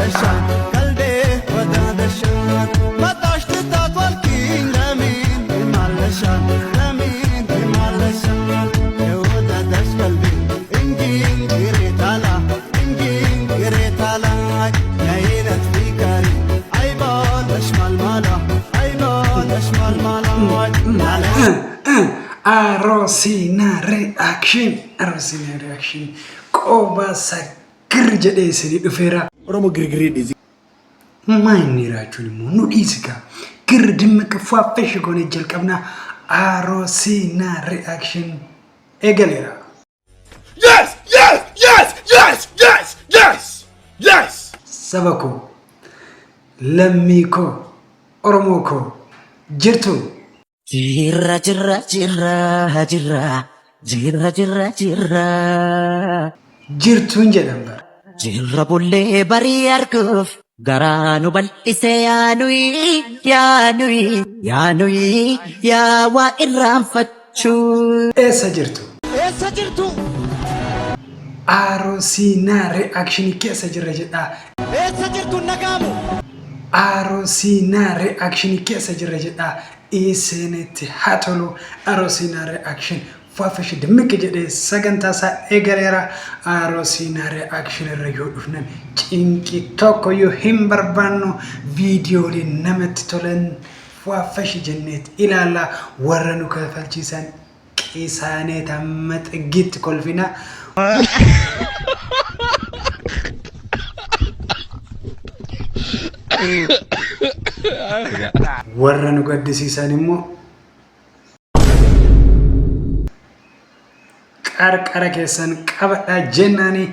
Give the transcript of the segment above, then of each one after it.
مالشان قلبي ودادشان ما طاشت تطولكين لمين مالشان لمين مالشان ودادش قلبي انجين قريتالا انجين قريتالا نايلت في كاري عيبال اشمال مالا عيبال اشمال مالا Arosina reaction qoba sakir jedhe sidi dhufeera Oromo girgiri dhizi maayni raachuni mo nu dhiisika gir dimka faafesh gone jalqabna Arosina reaction egalera Yes yes yes yes yes yes yes sabako lammiko oromoko jirtu Jirra jirra jirra jirra jirra jirra jirra jirtuun jedhan bara jirra bullee barii arguuf garaa nu bal'ise yaanuyi yaa waa irraanfachuu. eessa jirtu Arosina reaction keessa jirra jedha Eessa jirtu nagaamu? Arosina reaction keessa jirra jedha iseneti hatolu Arosina reaction faafesh dimke jedhe saganta sa egalera Arosina reaction irra dhufnan cinqi tokko yo himbarbanno video li namatti tolan faafesh jennet ilala warranu kafalchisan qisane tammat git kolfina warranu gaddisiisan immoo qarqara keessan qabadha jennani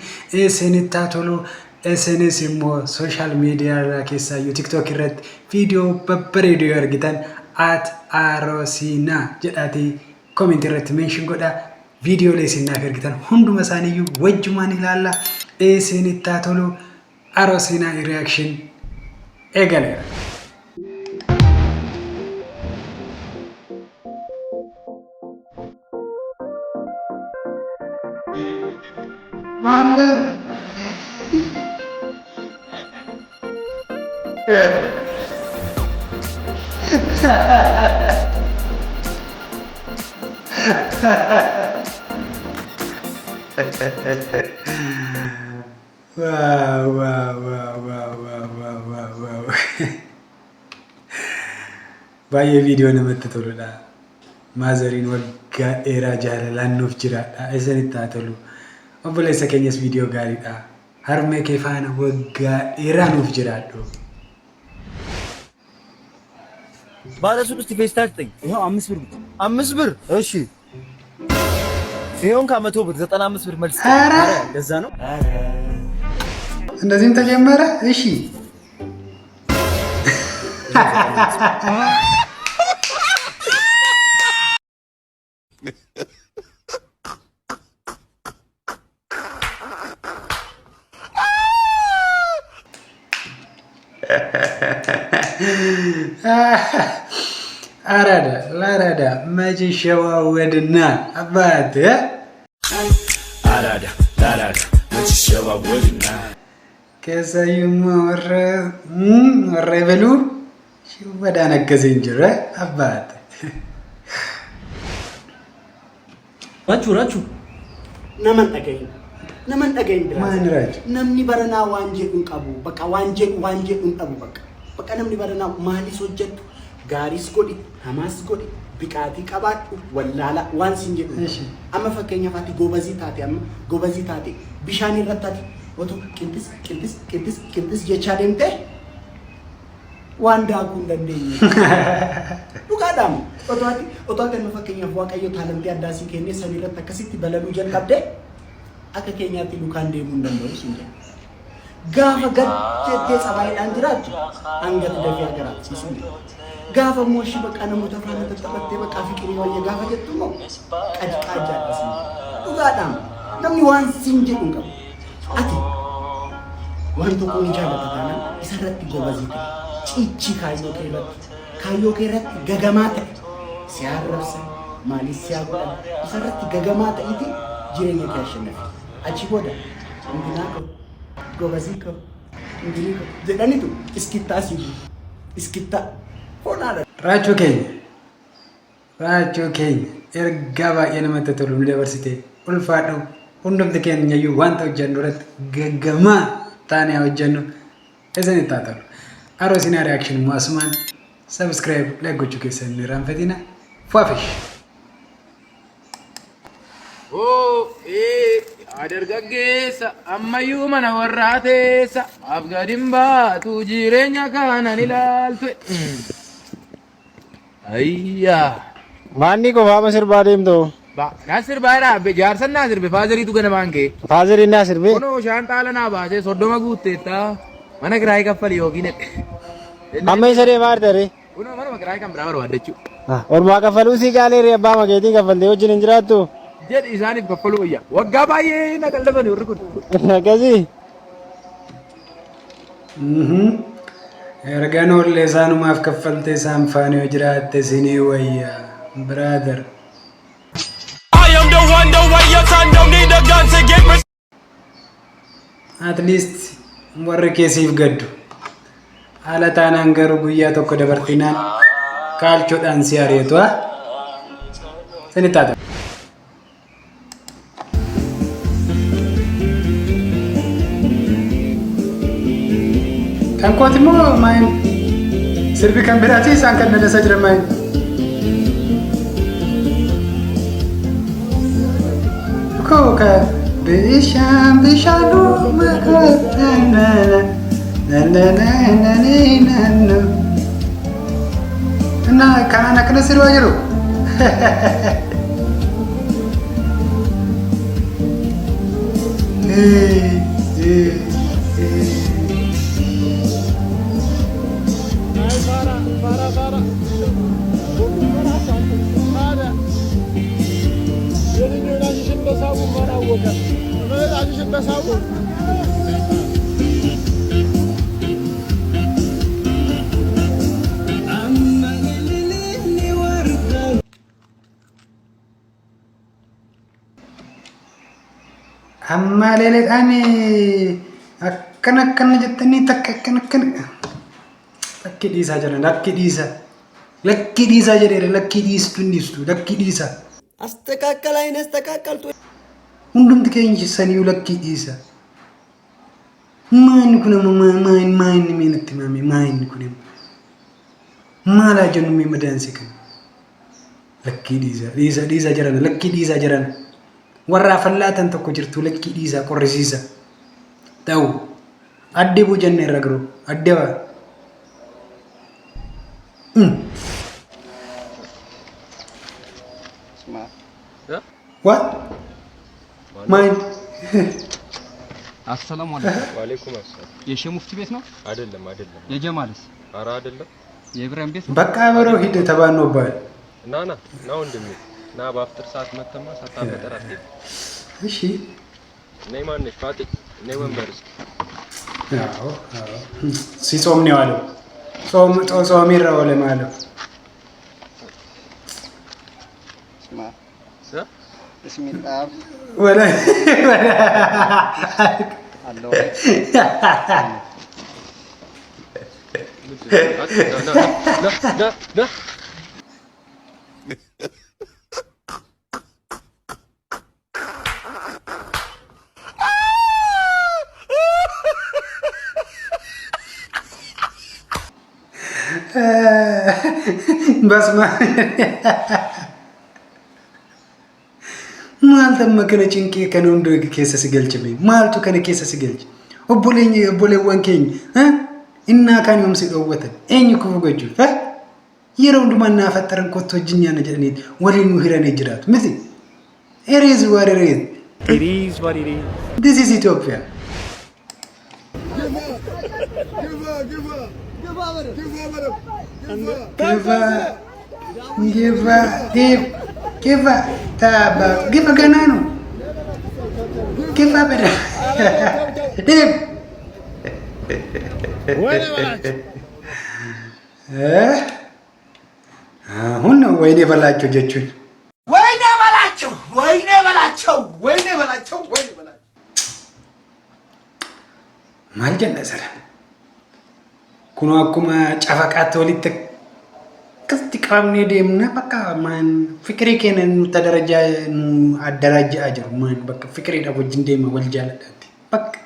isinitti tolu SNS immoo social media keessa TikTok irratti video babbareedoo argitan @arosina jedhati comment irratti mention godha video leesinaaf argitan hunduma isaaniiyyuu wajjumaan ilaalla isinitti tolu Arosina reaction egalera wow. Baay'ee video namatti toludha. Maazariin waggaa dheeraa jaalalaan nuuf jiraadha. Isinitti haa tolu. Obboleessa keenyas video gaariidha. Harmee kee faana waggaa dheeraa nuuf jiraadhu. ባለ ሱቅ እስቲ ፌስታል ጠኝ ይሄው 5 ብር 5 ብር እሺ ይሄውን ከ100 ብር 95 ብር መልስ ኧረ እንደዛ ነው እንደዚህም ተጀመረ እሺ አራዳ መቼ ሸዋወድና አባት አራዳ መቼ ሸዋወድና ከሰዩም ወረ በሉ ሽወዳ ነገዘ እንጀራ አባት ራቹ ነመን ጠገኝ ማን ራቹ ነምኒ በረና ዋንጄ እንቀቡ በቃ ዋንጄ እንቀቡ በቃ ነምኒ በረና ማሊስ ወጀቱ ጋሪስ ጎዲ ሐማስ ጎዲ ቢቃቲ ቀባጡ ወላላ ዋንስ እንጀ አመ ፈከኛ ፋቲ ጎበዚ ታቲ ቢሻኒ ረታቲ ወቶ ቅድስ የቻደምቴ ዋንዳ ጉንደንዴ ዱጋዳም ኦቶቲ ፈከኛ ዋቀዮ ታለምቴ አዳሲ ከኔ ሰሚረት ተከሲቲ በለሉ ጀልቀብዴ አከ ኬኛቲ ሉካንዴ ሙንደንዶ ሲንጀ ጋፋ ገጀቴ ጸባይዳን ጅራች አንገት ደፊ ያገራት ሲሱኝ ጋፋ ሞሽ በቃ ነሙ ተፋነ ተጠበቴ በቃ ፍቅሪ ወየ ጋፋ ጀቱ ነው ቀድቃጃ ደስ ዱጋዳም ነምኒ ዋን ሲንጀ ዱንቀ አቲ ወንቱ ኮንጃ ለተታና ይሰረት ጎበዚት ጪቺ ካዮ ከረት ገገማተ ሲያረፍሰ ማሊሲያ ጎዳ ይሰረት ገገማተ ኢቲ ጂሬኛ ያሸነፈ አቺ ጎዳ እንዲናቆ ጎበዚኮ እንግዲህ jedhanitu iskittaa sibu iskittaa fonaadha. Raachuu keenya ergaa baay'ee namatti tolu nu dabarsite ulfaadhu hundumti keenya iyyuu wanta hojjennu irratti gaggamaa taanee hojjennu isinitti haa tolu. Aroo isin reaction immoo asumaan subscribe like gochuu keessan hin irraanfatina. Fuafish. Dargaggeessa ammayyuu mana warraa teessa abgadin baatu jireenya kanan ilaaltu. Ayyaa. Maanni qofaama sirbaa deemtu? Naa sirbaadha jaarsan naa sirbe faazeriitu ganamaan kee. Faazeriin naa sirbe? Kunoo shaanxaala naa baasee 30 guutteetta mana kiraayii kaffali yookiin amma isa deemaa jirtare? Kunoo manuma kiraayii kan biraa barbaadachuu. Ormaa kaffaluu sii qaalee abbaa makeetii kaffaltee wajjin hin jiraattu? Jedhi isaaniif kaffaluu wayya waggaa baay'ee na qallabani warri kun. Akkasii? Erga noollee isaanumaaf kaffaltee isaan faana yoo jiraatte isinii wayya brother. At least warri keessiif gaddu. Haala taanaan garuu guyyaa tokko dabartinaan kaalchoodhaan si ariitu haa? Isinitti haa ta'u. Kan kooti moo main sirbi kan biraati isaan kan dalasaa jiran main. Koka bishaan makatana nanananananano. Nah kan anak-anak sirba aja lo. Amma leledhaan akkana jettanii takka akkana lakki dhiisaa jiran lakki dhiisaa jedheera lakki dhiistu hin dhiistu lakki dhiisaa. Astakaakala hin astakaakkaltu. Hundumti keenya sanii lakki dhiisaa. Maanni kun amma maanni meenatti maame maanni kun maalaa jennu mee madaansi kan lakki dhiisaa jiran lakki dhiisaa jiran. Warra fallaatan tokko jirtu lakki dhiisaa qorrisiisa ta'u adde bujanne irra garuu adde waa what ማን አሰላሙ አለይኩም ወአለይኩም አሰላም የሼህ ሙፍቲ ቤት ነው አይደለም የጀማልስ ኧረ አይደለም የኢብራሂም ቤት በቃ አብረው ሂድ ተባነው ባል ና ወንድሜ ና በአፍጥር ሰዓት መተማ ሳታፈጠር አትሄድ እሺ ነይ ማነሽ ፋጢ ነይ ወንበር እስኪ አዎ ሲጾም ነው ያለው ጾም ይራው ለማለት Bismillah. Wala. Hello. No. Basma. Maaltu makana cinqee kan hundi keessa si galchame maaltu kana keessa si galche obboleewwan keenya innaa kan yoomsi dhoowwatan eenyu kufu gochuuf yeroo hundumaa naa fattaran kottu wajjin nyaanna jedhanii waliin nu hiranii jiraatu miti. It is what it is. This is Ethiopia. Give ganano. Give better. Dip. Hunno wayne balacho jechuun. Wayne balacho. Maal jenna sara? Kunoo akkuma cafaqaatti walitti akkasitti qabnee deemna bakka maan fikirii keenya nuti addarajaa jiru maan bakka fikiriidhaaf wajjin deema wal jaaladhaatti bakka.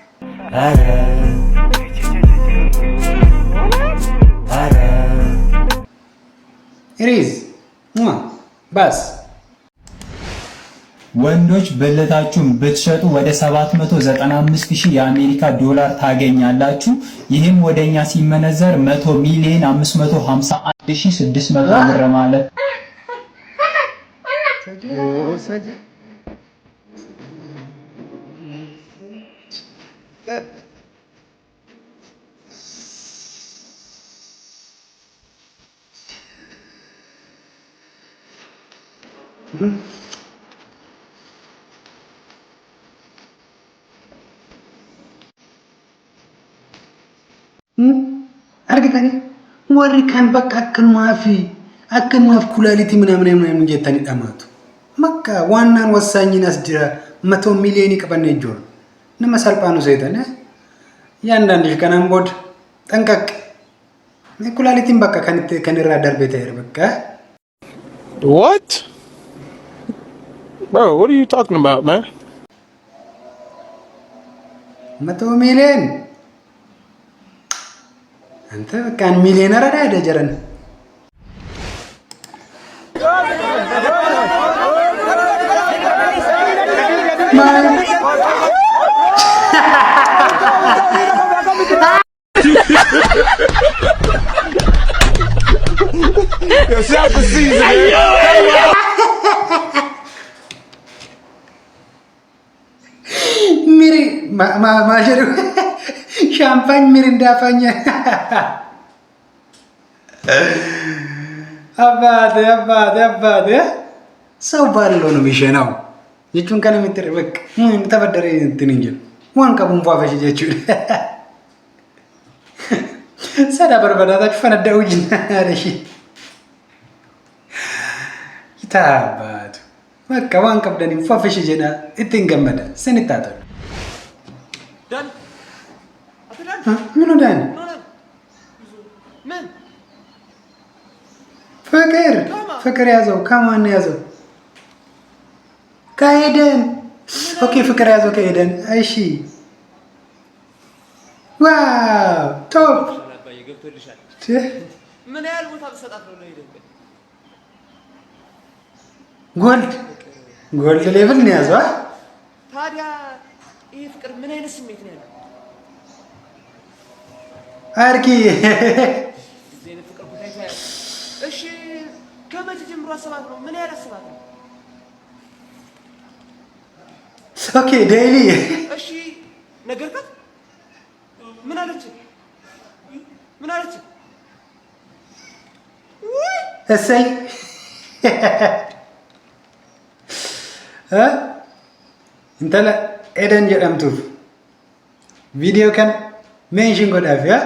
Iriz ባስ ወንዶች ብልታችሁን ብትሸጡ ወደ 795,000 የአሜሪካ ዶላር ታገኛላችሁ። ይህም ወደኛ ሲመነዘር 100,551,600 ብር ማለት argitanii warri kan bakka akkanumaaf kulaalitii ምናምን jettanii dhamaatu makka waannaan wasaanyiin as jira 100 ሚሊዮን qabannee jiru nama salphaanu seetan yaandandii kanaan booda xanqaq kulaalitiin bakka kan irraa darbee ta'e bakka. What? Bro, what are you talking about, man? 100 ሚሊዮን አንተ በቃ ሚሊዮነር አይደል ጀረን Miri majeru champagne mirinda fanya abade ሰው ባለው ነው የሚሸናው የቹን ከነ ምትርበክ ተበደረ እንትን እንጂ ዋን ከቡን ፏፈሽ ጀቹ ሰዳ በርበዳታች ፈነዳውኝ አለሽ ይታባቱ በቃ ዋን ከብደን ፏፈሽ ጀና እትን ገመደ ሰንታተ ዳን አትዳን ምን ዳን ምን ፍቅር ያዘው ከማን ያዘው ከሄደን ኦኬ ፍቅር ያዘው ከሄደን እሺ ዋው ቶፕ ምን ያህል ቦታ ተሰጣት ነው ለሄደን ጎልድ ሌቭል ነው ያዘው ታዲያ ይሄ ፍቅር ምን አይነት ስሜት ነው ያለው አርኪ ዘይነ ፍቅር ቦታ ይታያል እሺ ከመቼ ጀምሮ አሰባት ነው ምን ያህል አሰባት ነው ኦኬ ዴይሊ እሺ ነገርካት ምን አለች እሰይ እንተለ ኤደን jedhamtuuf viidiyoo kana meenshin godhaaf yaa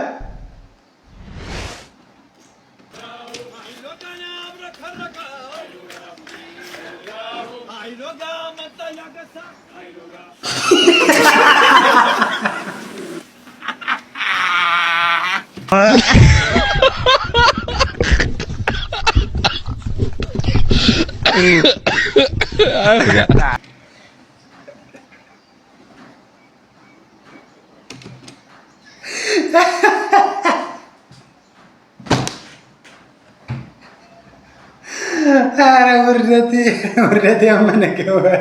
Ara wurdati amana kewa.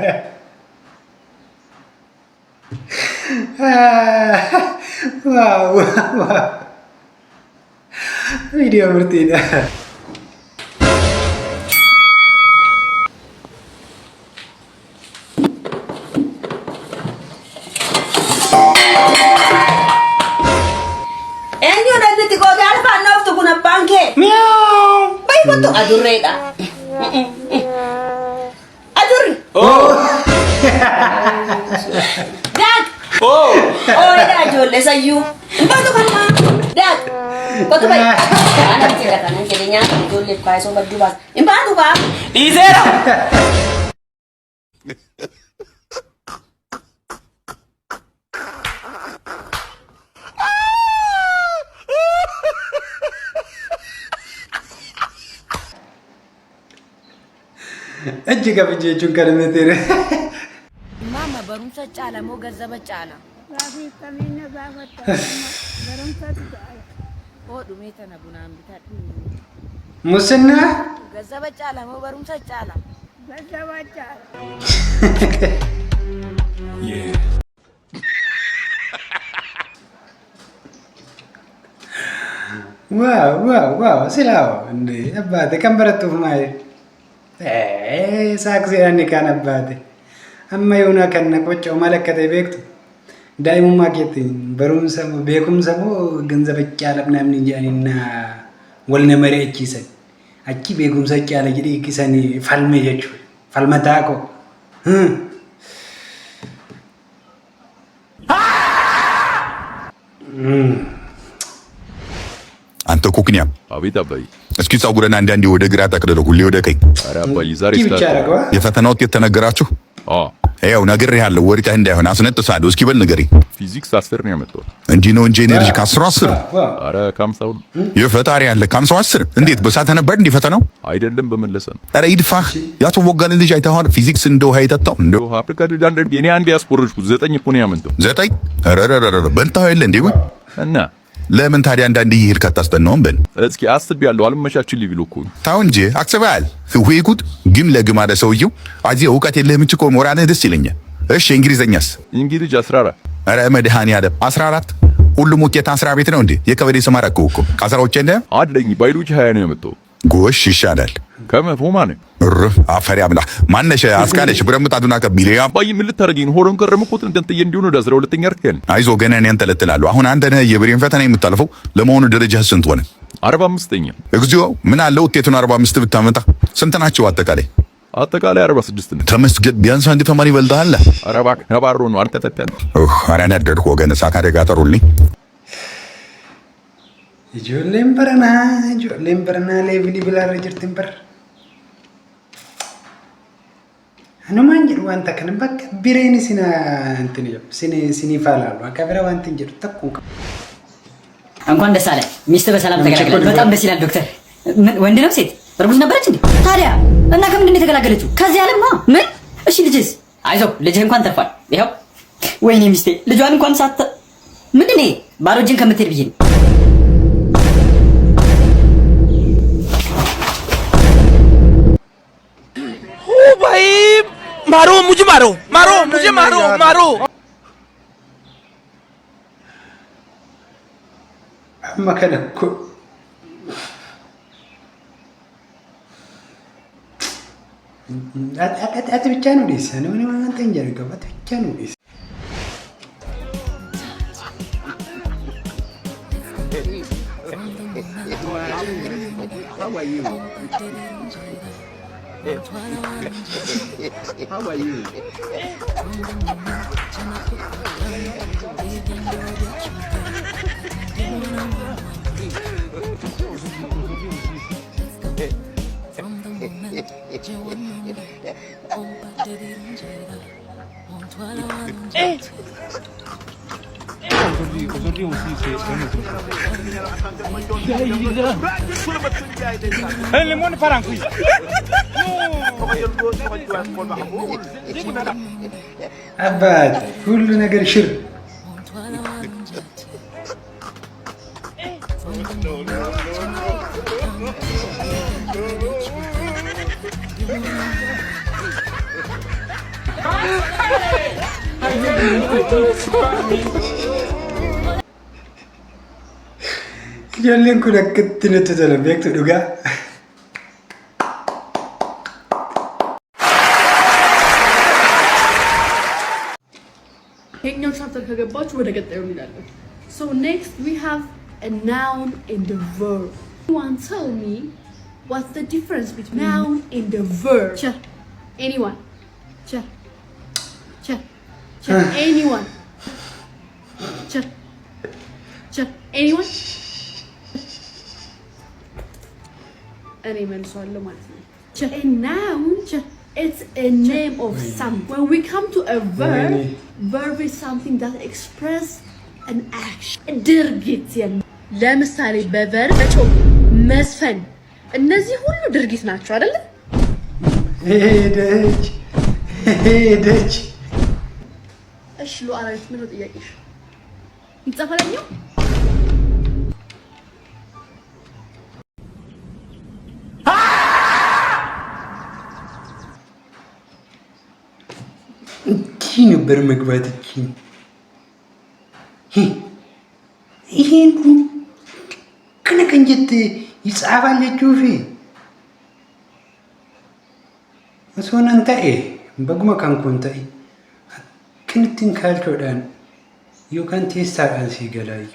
Wow. Video bertida. Enyo nagti ko dal pa no to kuna banke. Meow. Bay ko to adureda. Aduri. Oh. Dad. Oh. Oh, dad jolle sayu. Bato kan ma. Dad. Bato bay. Ana tira kan jadinya jolle pa so badu bas. Imbato ba? Di zero. እጅ ከፍቼ እጁን ከልመቴ ማማ በሩምሳ ጫላ ሞ ገዘበ ጫላ ዱሜተነ ቡናን ቢታድ ሙስና ገዘበ ጫላ ሞ በሩምሳ ጫላ ገዘበ ጫላ ዋው ስላው እንዴ አባቴ ከንበረቱ ማይ ሳክሴ ያኔ ካነባቴ አማዩና ከነ ቆጨው መለከተ ቤክቱ ዳይሙ ማርኬት በሩም ሰሙ ቤኩም ሰሙ ገንዘብ ያለ ምናምን እንጃኒና ወልነ መሪ እቺሰን አቺ ቤኩም ሰጭ ያለ ጅዲ ኪሰኒ ፈልሜ የቹ ፈልመታቆ አንተ ኩክኒያም አቤት አባይ እስኪ ጻጉረና አንዳንዴ ወደ ግራ ጠቅልለው ሁሌ ወደ ቀኝ ኧረ አባይ ዛሬ የፈተና ውጤት ተነገራችሁ? ያው ነግሬሃለሁ ወሪጣህ እንዳይሆን አስነጥሳለሁ። እስኪ በል ንገረኝ። ፊዚክስ 10 ነው ያመጣው እንጂ ነው ኢንጂነሪንግ ከ10 10 ኧረ ከ50 የፈጣሪ ያለ ከ50 10 እንዴት በሳተ ነበር እንዴ ፈተናው? አይደለም በመለሰ ነው። ኧረ ይድፋህ ያቶ ወጋለ ልጅ አይተኸዋል? ፊዚክስ እንደው ሃይታጣው እንደው አፍሪካ ዳንደ የኔ አንድ ያስቆርጥኩት 9 እኮ ነው ያመጣው 9 ኧረ በልታው የለ እንዴ ወይ እና ለምን ታዲያ አንዳንድ ይሄድ ካታስጠናውም በል እስኪ አስቤያለሁ አልመቻችልኝ ቢሉ እኮ ታው እንጂ አክሰባል ወይ ጉድ ግም ለግም አለ ሰውየው አዚ እውቀት የለህም እንጂ እኮ ሞራልህ ደስ ይለኛል። እሺ እንግሊዘኛስ? እንግሊዝ 14 ኧረ መድኃኒዓለም 14 ሁሉም ውጤት 10 ቤት ነው እንዴ? የከበዴ ስማራ እኮ ከአስራዎች እንደ አለኝ ባዮሎጂ 20 ነው ያመጣው። ጎሽ ይሻላል ከመቶ ማን አፈሪ አምላ ማነሽ አስካለሽ ብረምጣዱና ከቢሊያ አባይ ምን ልታረጊኝ ሆሮን ከረምኩት እንደንተየ እንዲሆነ ወደ 12ኛ እርከን አይዞ ገና እኔ አንተለጥላለሁ። አሁን አንተ ነህ የብሬን ፈተና የምታልፈው። ለመሆኑ ደረጃህ ስንት ሆነ? 45ኛ። እግዚኦ ምን አለ ውጤቱን 45 ብታመጣ ስንት ናቸው አጠቃላይ? አጠቃላይ 46 ነው። ተመስገን ቢያንስ አንድ ተማሪ ይበልጣል። ኧረ እባክህ ነባሮ ነው አንተ ተተን ኧረ ነደድኩ ወገን ሳካደ ጋጠሩልኝ ጆሌም በረና ሌቪሊ ብላ ረጅርትን በር አኑማን ጅሩ አንተ ከነ በቃ ቢሬኒ ሲና እንትን ሲኒ ፋላሉ አካበረ ዋንትን ጅሩ ተኩንከ እንኳን ደስ አለ ሚስት በሰላም ተገላገለች። በጣም ደስ ይላል ዶክተር። ምን ወንድ ነው ሴት? እርጉዝ ነበረች እንዴ? ታዲያ እና ከምንድን ነው የተገላገለችው? ከዚህ ዓለም ነው። ምን? እሺ ልጅስ? አይዞህ ልጅህ እንኳን ተርፏል። ይኸው ወይኔ ሚስቴ ልጇን እንኳን ሳት ምንድን ነው ባዶ እጅን ከምትሄድ ብዬ ነው። भाई मारो मुझे मारो መከለኩ አት ብቻ ነው ዲስ ነው ነው አንተ እንጀራ ገባት ብቻ ነው ዲስ How are you? Aujourd'hui aussi c'est le monde part en couille. አባት ሁሉ ነገር ሽር Ijoolleen kun akkatti nutti tola beektu dhugaa. ይሄኛው ቻፕተር ከገባችሁ ወደ ቀጣዩ እንሄዳለን። So next we have a noun and a verb. Anyone tell me what's the difference between noun and the verb? Sure. Anyone? Sure. Anyone? Sure. Anyone? እኔ መልሷለሁ ማለት ነው። A noun it's a name of something. When we come to a verb is something that express an action. ድርጊት ለምሳሌ በቨርብ መጮህ፣ መስፈን እነዚህ ሁሉ ድርጊት ናቸው አይደል? ሄደች ሄደች። እሺ ሉዓላዊት ምን ነው ጥያቄሽ? ይጻፈለኛው እንዲህ ነበር መግባት እቺ ይሄን ከነከንጀት ይጻፋል ጁፊ እሶናንታ በጉማ ካንኩንታ ክንትን ካልቾዳን ዩካን ቴስታን ሲገላዩ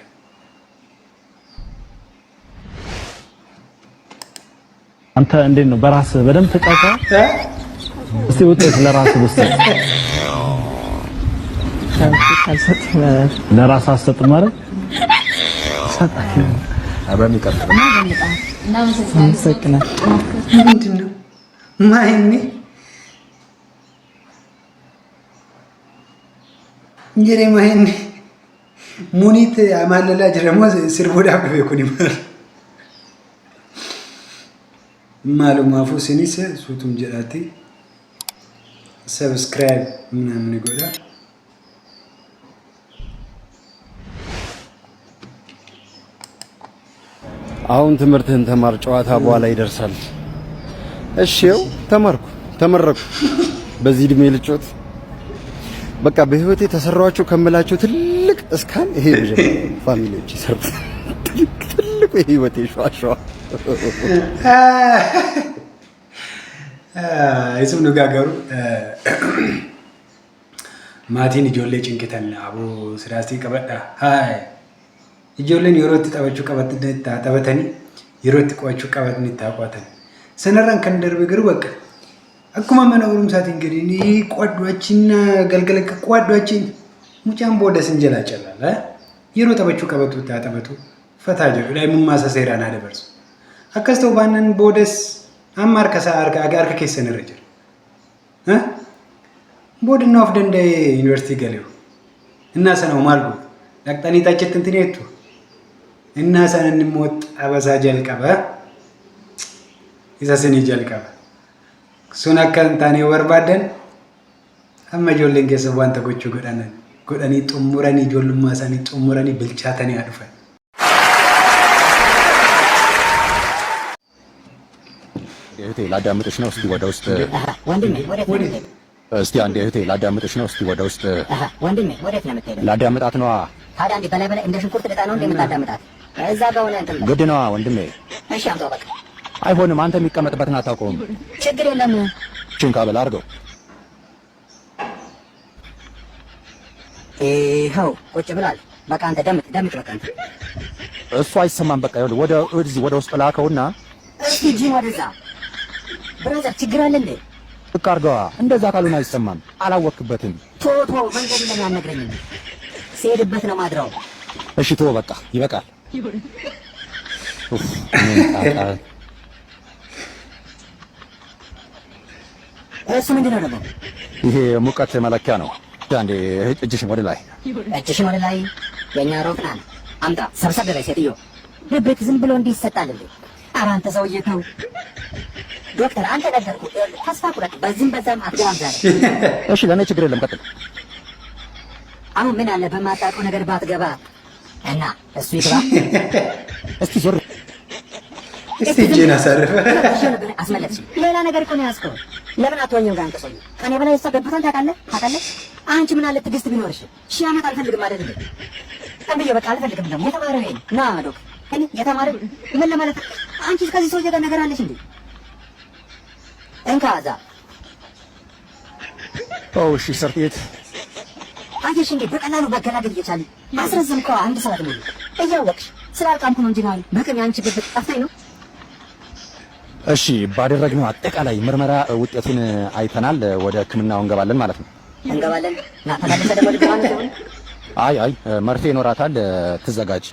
አንተ እንዴት ነው በራስህ በደንብ ተጫውታ? እስቲ ውጤት ለራስህ ውስጥ ለራስህ አሰጥ ማለት ሰጣክ አባሚ ቀጥታ ምንድን ነው ማይኔ እንጀሬ ማይኔ ሙኒት አማለላ ጅረሞ ስርቦዳ በኩኒ ማሉ ማፉ ሲኒስ ሱቱም ጀራቲ ሰብስክራይብ ምናምን ይጎዳል። አሁን ትምህርትህን ተማር፣ ጨዋታ በኋላ ይደርሳል። እሺው ተመረኩ። በዚህ እድሜ ልጮት በቃ በህይወቴ ተሰራዋቸው ከመላቸው ትልቅ እስካን ይሄ ፋሚሊዎች ይሰርት ትልቁ የህይወቴ ሸዋሸዋ አይሱም ንጋገሩ ማቲን ጆሌ ጭንቅተን አቡ ስራስቲ ቀበዳ ሃይ ጆሌን የሮት ተባቹ ቀበት ተበተኒ የሮት ቆቹ ቀበት ንታቋተን ሰነራን ከንደርብ ግሩ በቃ አኩማ መነውሩም ሳት እንግዲህ እኔ ቋዷችንና ገልገለ ቋዷችን ሙጫን ቦደስ እንጀላጨላል የሮ ተባቹ ቀበቱ ታጠበቱ ፈታጀ ላይ ሙማሳ ሰይራና ደበርሱ አከስተው ባነን ቦደስ አማር ከሳር ጋር ከከሰነ ረጀል ቦድና ኦፍ ደንደ ዩኒቨርሲቲ ገለው እና ሰነው ማልጎ ዳቅጣኒ ታጨት እንትኔቱ እና ሰነን ሞት አበሳ ጀልቀበ ይዛሰኒ ጀልቀበ ሱናከን ታኔ ወርባደን አመጆልን ገሰዋን ተጎቹ ጎዳኒ ጡሙራኒ ጆሉማ ሳኒ ጡሙራኒ ብልጫተኒ አድፈ እህቴ ላዳምጥሽ ነው። እስቲ ወደ ውስጥ ወንድሜ ወዴት ነው? እስቲ አንዴ እህቴ ላዳምጥሽ ነው። እስቲ ወደ ውስጥ ወንድሜ ወዴት ነው የምትሄደው? ላዳምጣት ነዋ። ታዲያ እንዴ በላይ እንደ ሽንኩርት ልጣ ነው እንደምታዳምጣት? እዛ ጋር ሆነ እንትን ግድ ነዋ ወንድሜ። እሺ አምጣው በቃ። አይሆንም፣ አንተ የሚቀመጥበትን አታውቀውም። ችግር የለም። ችንካበል አድርገው። ይኸው ቁጭ ብሏል። በቃ አንተ ደምጥ በቃ አንተ። እሱ አይሰማም። በቃ ይኸውልህ ወደ ውስጥ ላከውና እስቲ ጂን ወደዛ ብራዘር ችግር አለ እንዴ? ልክ አድርገዋ። እንደዛ ካሉን አይሰማም። አላወክበትም። ቶቶ መንገድ ለምን አልነግረኝም? ሲሄድበት ነው ማድረው። እሺ ተወው በቃ ይበቃል። እሱ ምንድን ነው ደግሞ? ይሄ ሙቀት መለኪያ ነው። አንዴ እጅሽን ወደ ላይ የኛ ሮፍናን አምጣ። ሰብሰብ በላይ ሴትዮ። ልብት ዝም ብሎ እንዲህ ይሰጣል እንዴ? ኧረ አንተ ሰውዬ ተው። ዶክተር አንተ ነገርኩህ፣ ተስፋ ቁረጥ። በዚህም በዛም አትገባም ዛሬ። እሺ ለእኔ ችግር የለም ቀጥል። አሁን ምን አለ በማታውቀው ነገር ባትገባ እና እሱ ይግባ። እስቲ ዞር እስቲ ጄና ሳረፈ አስመለጥሽ። ሌላ ነገር እኮ ነው ያዝከው። ለምን አትወኝም ጋር አንተ ሰውዬ? ከኔ በላይ እሷ ገብቷል ታውቃለህ? አንቺ ምን አለ ትዕግስት ቢኖርሽ። ሺህ ዓመት አልፈልግም አይደል? ቀንብዬ በቃ አልፈልግም። ደግሞ የተማረ ነኝ ና ዶክ እኔ የተማረ ምን ለማለት አንቺ ከዚህ ሰውዬ ጋር ነገር አለሽ እንዴ? እንካ እዛ እሺ ሰርቲት አየሽ እንዴ በቀላሉ መገላገል እየቻለ አስረዘምከው አንድ ሰዓት ሙሉ እያወቅሽ ስላልቃምኩ ነው እንጂ ነው በቅም አንቺ ብብት ጠፍታኝ ነው። እሺ ባደረግነው አጠቃላይ ምርመራ ውጤቱን አይተናል። ወደ ሕክምናው እንገባለን ማለት ነው። እንገባለን ና ተመለሰ ደግሞ ልገባን ነው። አይ መርፌ ይኖራታል፣ ትዘጋጅ።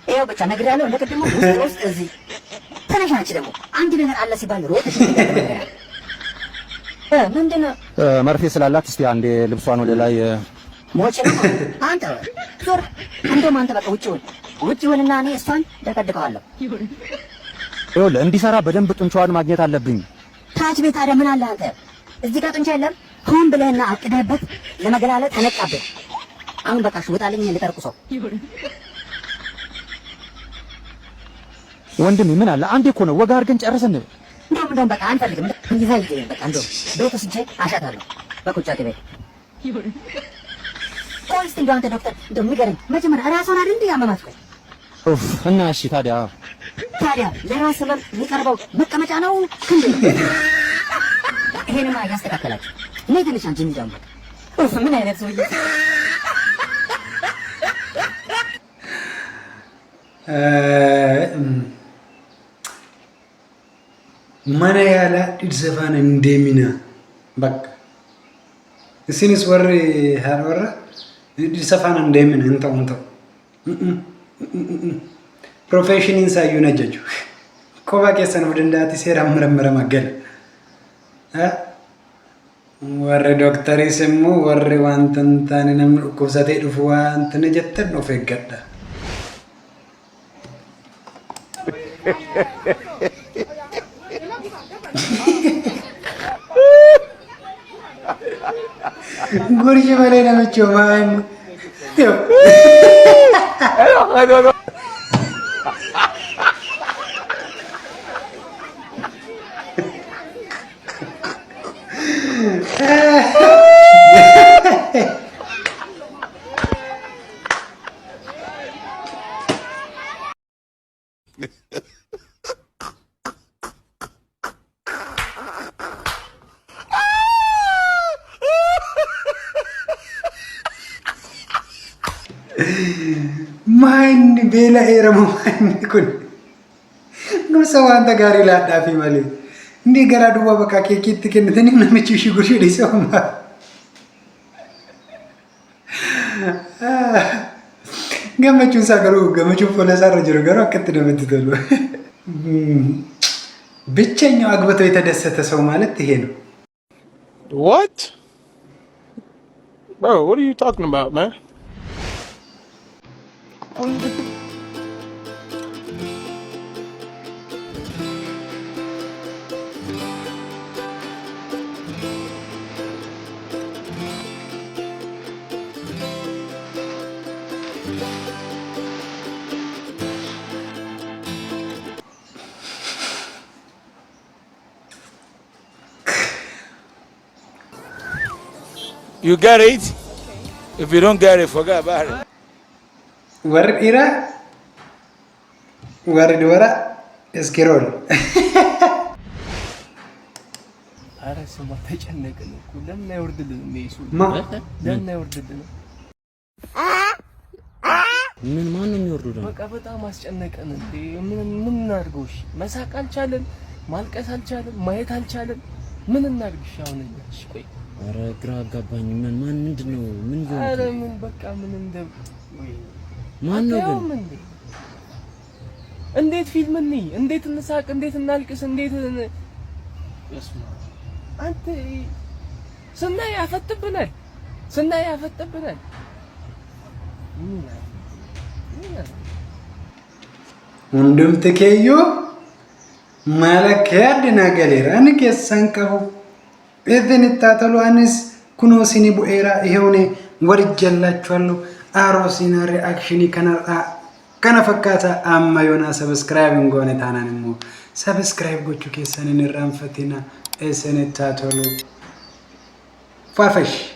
ይኸው ብቻ ነግሬያለሁ። እንደቀደሙ ውስጥ እዚህ ተነሽ። አንቺ ደግሞ አንድ ነገር አለ ሲባል ሮጥሽ ምንድን ነው? መርፌ ስላላት እስቲ አንዴ ልብሷን ወደ ላይ ሞች ነው አንተ ዞር። እንደውም አንተ በቃ ውጭውንና እኔ እሷን ደቀድቀዋለሁ። ይኸውልህ እንዲሰራ በደንብ ጡንቻዋን ማግኘት አለብኝ። ታች ቤት ታዲያ ምን አለ አንተ? እዚህ ጋር ጡንቻ የለም? ሆን ብለህና አቅደህበት ለመገላለጥ ተነቃብህ። አሁን በቃ ሽውጣልኝ ልጠርቁሰው። ወንድሜ ምን አለ አንዴ እኮ ነው ወጋ አድርገን ጨርሰን ነው። እንደውም በቃ አንፈልግም። ይዘይ በቃ እንደው ቤት ወስጄ አሻታለሁ በቁጫቴ ቤት። ቆይስ እንደው አንተ ዶክተር እንደው ንገረኝ መጀመሪያ ራስዎን አይደል እንዴ ያመማት? ኡፍ እና እሺ ታዲያ ለራስ ህመም የሚቀርበው መቀመጫ ነው ክንድ? ይሄንማ ያስተካከላችሁ ነይ ትንሽ አንቺ እንደውም በቃ ኡፍ ምን አይነት ሰው ይሄ? mana yaala dhirsafaan deemina bakka isinis warri haan warra dhirsafaan deemina hin ta'u professionii isaayyuu na jaju kophaa keessan of danda'ati seeraan maramarama gala warri doktariis immoo warri wanta hin taane namni dhukkubsatee dhufu wanta na jettan of eeggadha. Gurji malee namichi homaa immoo. Main bela era main kun. Nusa wanta gari lada fi male. Ndi gara duwa baka ke kitti ken tani namichi shuguri di sama. Gammachuun isaa garuu gammachuun fuula isaarra jiru garuu akkatti namatti tolu. Bicheኛው አግብቶ የተደሰተ ሰው ማለት ይሄ ነው. What? Bro, what are you talking about, man? You get it? If you don't get it, forget about it. Warri dhiiraa warri dubaraa እስኪሮል ኧረ ስማ ተጨነቅን እኮ ለምን አይወርድልንም? ይሱ ለምን አይወርድልንም? ምን ማን ነው የሚወርዱ? በቃ በጣም አስጨነቀን እንዴ! ምን እናድርገው? እሺ መሳቅ አልቻለን፣ ማልቀስ አልቻለን፣ ማየት አልቻለን። ምን እናድርግሽ አሁን? እሺ ቆይ ኧረ ግራ አጋባኝ። ማን ምንድነው? ምን ይሆን? ኧረ ምን በቃ ምን እንደ ማን ነው ግን? እንዴት ፊልም እንይ? እንዴት እንሳቅ? እንዴት እናልቅስ? እንዴት እስማ አንተ ስናይ ያፈጥብናል፣ ስናይ ያፈጥብናል። ሁንዱም ተከዩ ማለከ ያድናገሌራ አንከ ሰንቀው እذن ታተሉ አንስ ኩኖ ሲኒ ቡኤራ ይሄውኔ ወርጀላችኋለሁ። አሮሲና ሪአክሽን ከና ፈካታ አማ ዮና ሰብስክራይብ እንጎነ ታናንሙ ሰብስክራይብ ጎቹ ከሰንን ራንፈቲና እሰነታተሉ ፋፈሽ